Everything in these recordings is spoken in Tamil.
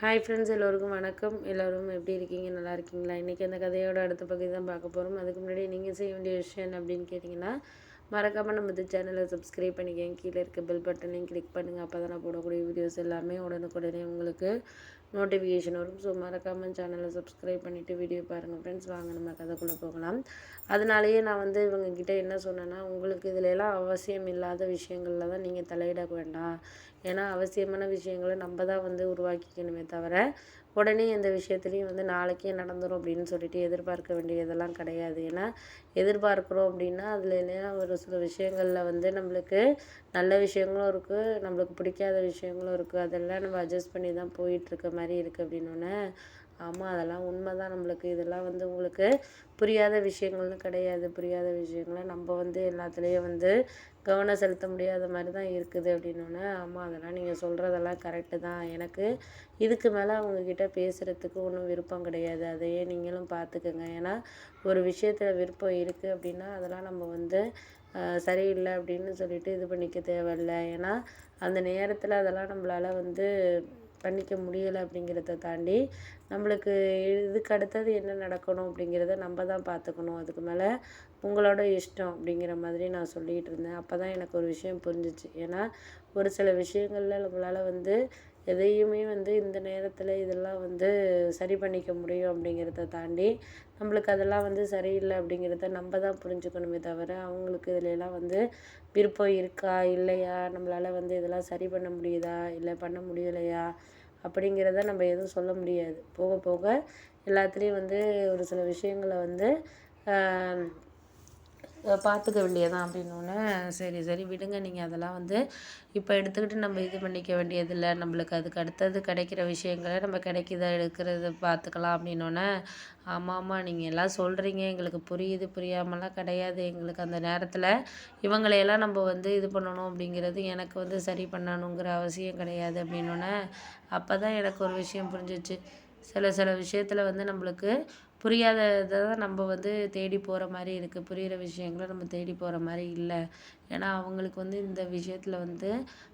ஹாய் ஃப்ரெண்ட்ஸ், எல்லோருக்கும் வணக்கம். எல்லோரும் எப்படி இருக்கீங்க? நல்லா இருக்கீங்களா? இன்றைக்கி அந்த கதையோட அடுத்த பகுதி தான் பார்க்க போகிறோம். அதுக்கு முன்னாடி நீங்கள் செய்ய வேண்டிய விஷயம் என்ன அப்படின்னு கேட்டிங்கன்னா, மறக்காமல் நம்ம சேனலை சப்ஸ்கிரைப் பண்ணிக்கங்க. கீழே இருக்க பெல் பட்டனையும் கிளிக் பண்ணுங்கள். அப்போ தான் நான் போடக்கூடிய வீடியோஸ் எல்லாமே உடனுக்குடனே உங்களுக்கு நோட்டிஃபிகேஷன் வரும். ஸோ மறக்காமல் சேனலை சப்ஸ்கிரைப் பண்ணிவிட்டு வீடியோ பாருங்கள் ஃப்ரெண்ட்ஸ். வாங்க நம்ம கதைக்குள்ளே போகலாம். அதனாலேயே நான் இவங்கக்கிட்ட என்ன சொன்னேன்னா, உங்களுக்கு இதில் எல்லாம் அவசியம் இல்லாத விஷயங்களில் தான் நீங்கள் தலையிட வேண்டாம். ஏன்னா அவசியமான விஷயங்களை நம்ம தான் உருவாக்கிக்கணுமே தவிர, உடனே எந்த விஷயத்துலையும் நாளைக்கே நடந்துடும் அப்படின்னு சொல்லிட்டு எதிர்பார்க்க வேண்டியதெல்லாம் கிடையாது. ஏன்னா எதிர்பார்க்குறோம் அப்படின்னா அதில் இல்லைன்னா ஒரு சில விஷயங்களில் நம்மளுக்கு நல்ல விஷயங்களும் இருக்குது, நம்மளுக்கு பிடிக்காத விஷயங்களும் இருக்குது. அதெல்லாம் நம்ம அட்ஜஸ்ட் பண்ணி தான் போயிட்டுருக்க மாதிரி இருக்குது அப்படின்னோடனே, ஆமாம் அதெல்லாம் உண்மை தான். நம்மளுக்கு இதெல்லாம் உங்களுக்கு புரியாத விஷயங்கள்னு கிடையாது. புரியாத விஷயங்களை நம்ம எல்லாத்துலேயும் கவனம் செலுத்த முடியாத மாதிரி தான் இருக்குது அப்படின்னோடனே, ஆமாம் அதெல்லாம் நீங்கள் சொல்கிறதெல்லாம் கரெக்டு தான். எனக்கு இதுக்கு மேலே அவங்கக்கிட்ட பேசுகிறதுக்கு ஒன்றும் விருப்பம் கிடையாது. அதையே நீங்களும் பார்த்துக்கங்க. ஏன்னா ஒரு விஷயத்தில் விருப்பம் இருக்குது அப்படின்னா அதெல்லாம் நம்ம சரியில்லை அப்படின்னு சொல்லிட்டு இது பண்ணிக்க தேவையில்ல. ஏன்னா அந்த நேரத்தில் அதெல்லாம் நம்மளால் பண்ணிக்க முடியலை அப்படிங்கிறத தாண்டி நம்மளுக்கு இதுக்கு அடுத்தது என்ன நடக்கணும் அப்படிங்கிறத நம்ம தான் பார்த்துக்கணும். அதுக்கு மேலே உங்களோட இஷ்டம் அப்படிங்கிற மாதிரி நான் சொல்லிகிட்டு இருந்தேன். அப்போ தான் எனக்கு ஒரு விஷயம் புரிஞ்சிச்சு. ஏன்னா ஒரு சில விஷயங்களில் நம்மளால் எதையுமே இந்த நேரத்தில் இதெல்லாம் சரி பண்ணிக்க முடியும் அப்படிங்கிறத தாண்டி நம்மளுக்கு அதெல்லாம் சரியில்லை அப்படிங்கிறத நம்ம தான் புரிஞ்சுக்கணுமே தவிர, அவங்களுக்கு இதிலெல்லாம் விருப்பம் இருக்கா இல்லையா, நம்மளால் இதெல்லாம் சரி பண்ண முடியுதா இல்லை பண்ண முடியலையா அப்படிங்கிறத நம்ம எதுவும் சொல்ல முடியாது. போக போக எல்லாத்துலேயும் ஒரு சில விஷயங்களை பார்த்துக்க வேண்டியதான் அப்படின்னோடனே, சரி சரி விடுங்க, நீங்கள் அதெல்லாம் இப்போ எடுத்துக்கிட்டு நம்ம இது பண்ணிக்க வேண்டியதில்லை. நம்மளுக்கு அதுக்கு அடுத்தது கிடைக்கிற விஷயங்களை நம்ம கிடைக்கிதா எடுக்கிறத பார்த்துக்கலாம் அப்படின்னோடனே, ஆமாம் ஆமாம் நீங்கள் எல்லாம் சொல்கிறீங்க, எங்களுக்கு புரியுது, புரியாமலாம் கிடையாது. எங்களுக்கு அந்த நேரத்தில் இவங்களையெல்லாம் நம்ம இது பண்ணணும் அப்படிங்கிறது எனக்கு சரி பண்ணணுங்கிற அவசியம் கிடையாது அப்படின்னோடனே, அப்போ தான் எனக்கு ஒரு விஷயம் புரிஞ்சிச்சு. சில சில விஷயத்தில் நம்மளுக்கு புரியாததை தான் நம்ம தேடி போகிற மாதிரி இருக்குது. புரிகிற விஷயங்களை நம்ம தேடி போகிற மாதிரி இல்லை. ஏன்னா அவங்களுக்கு இந்த விஷயத்தில்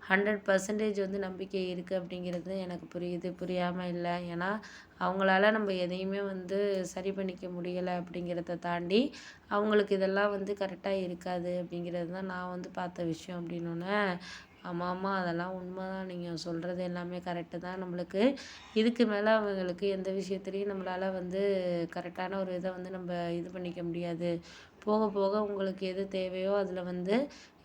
100% நம்பிக்கை இருக்குது அப்படிங்கிறது எனக்கு புரியுது, புரியாமல் இல்லை. ஏன்னா அவங்களால நம்ம எதையுமே சரி பண்ணிக்க முடியலை அப்படிங்கிறத தாண்டி அவங்களுக்கு இதெல்லாம் கரெக்டாக இருக்காது அப்படிங்கிறது தான் நான் பார்த்த விஷயம் அப்படின்னோடனே, ஆமாம் அதெல்லாம் உண்மை தான். நீங்கள் சொல்கிறது எல்லாமே கரெக்டு தான். நம்மளுக்கு இதுக்கு மேலே அவங்களுக்கு எந்த விஷயத்துலையும் நம்மளால் கரெக்டான ஒரு இதை நம்ம இது பண்ணிக்க முடியாது. போக போக உங்களுக்கு எது தேவையோ அதில்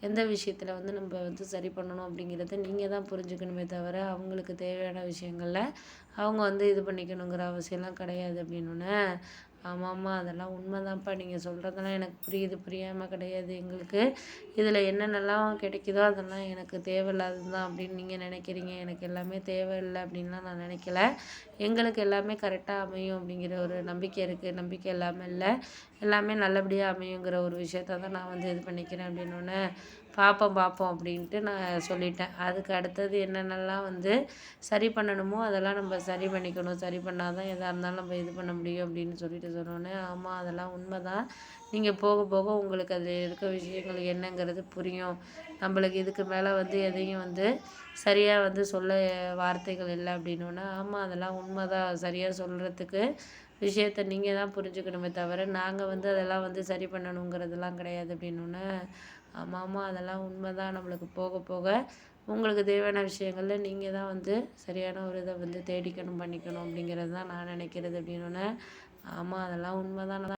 எந்த விஷயத்தில் நம்ம சரி பண்ணணும் அப்படிங்கிறத நீங்கள் தான் புரிஞ்சுக்கணுமே தவிர, அவங்களுக்கு தேவையான விஷயங்களில் அவங்க இது பண்ணிக்கணுங்கிற அவசியம்லாம் கிடையாது அப்படின்னோடனே, ஆமாம்மா அதெல்லாம் உண்மைதான்ப்பா. நீங்கள் சொல்கிறதெல்லாம் எனக்கு புரியுது, புரியாமல் கிடையாது. எங்களுக்கு இதில் என்னென்னலாம் கிடைக்குதோ அதெல்லாம் எனக்கு தேவையில்லாதது தான் அப்படின்னு நீங்கள் நினைக்கிறீங்க. எனக்கு எல்லாமே தேவையில்லை அப்படின்லாம் நான் நினைக்கல. எங்களுக்கு எல்லாமே கரெக்டாக அமையும் அப்படிங்கிற ஒரு நம்பிக்கை இருக்குது. நம்பிக்கை இல்லாமல் இல்லை, எல்லாமே நல்லபடியாக அமையுங்கிற ஒரு விஷயத்த தான் நான் இது பண்ணிக்கிறேன் அப்படின்னோடனே, பார்ப்போம் பார்ப்போம் அப்படின்ட்டு நான் சொல்லிட்டேன். அதுக்கு அடுத்தது என்னென்னலாம் சரி பண்ணணுமோ அதெல்லாம் நம்ம சரி பண்ணிக்கணும். சரி பண்ணால் தான் எதாக இருந்தாலும் நம்ம இது பண்ண முடியும் அப்படின்னு சொல்லிட்டு சொன்னோன்னே, ஆமாம் அதெல்லாம் உண்மை தான். நீங்கள் போக போக உங்களுக்கு அதில் இருக்க விஷயங்கள் என்னங்கிறது புரியும். நம்மளுக்கு இதுக்கு மேலே எதையும் சரியாக சொல்ல வார்த்தைகள் இல்லை அப்படின்னோடனே, ஆமாம் அதெல்லாம் உண்மை தான். சரியாக சொல்கிறதுக்கு விஷயத்த நீங்கள் தான் புரிஞ்சுக்கணுமே தவிர, நாங்கள் அதெல்லாம் சரி பண்ணணுங்கிறதெல்லாம் கிடையாது அப்படின்னோடனே, ஆமாம் அதெல்லாம் உண்மை தான். நம்மளுக்கு போக போக உங்களுக்கு தேவையான விஷயங்களில் நீங்கள் தான் சரியான ஒரு இதை தேடிக்கணும், பண்ணிக்கணும் அப்படிங்கிறது தான் நான் நினைக்கிறது அப்படின்னோடனே, ஆமாம் அதெல்லாம் உண்மை தான்.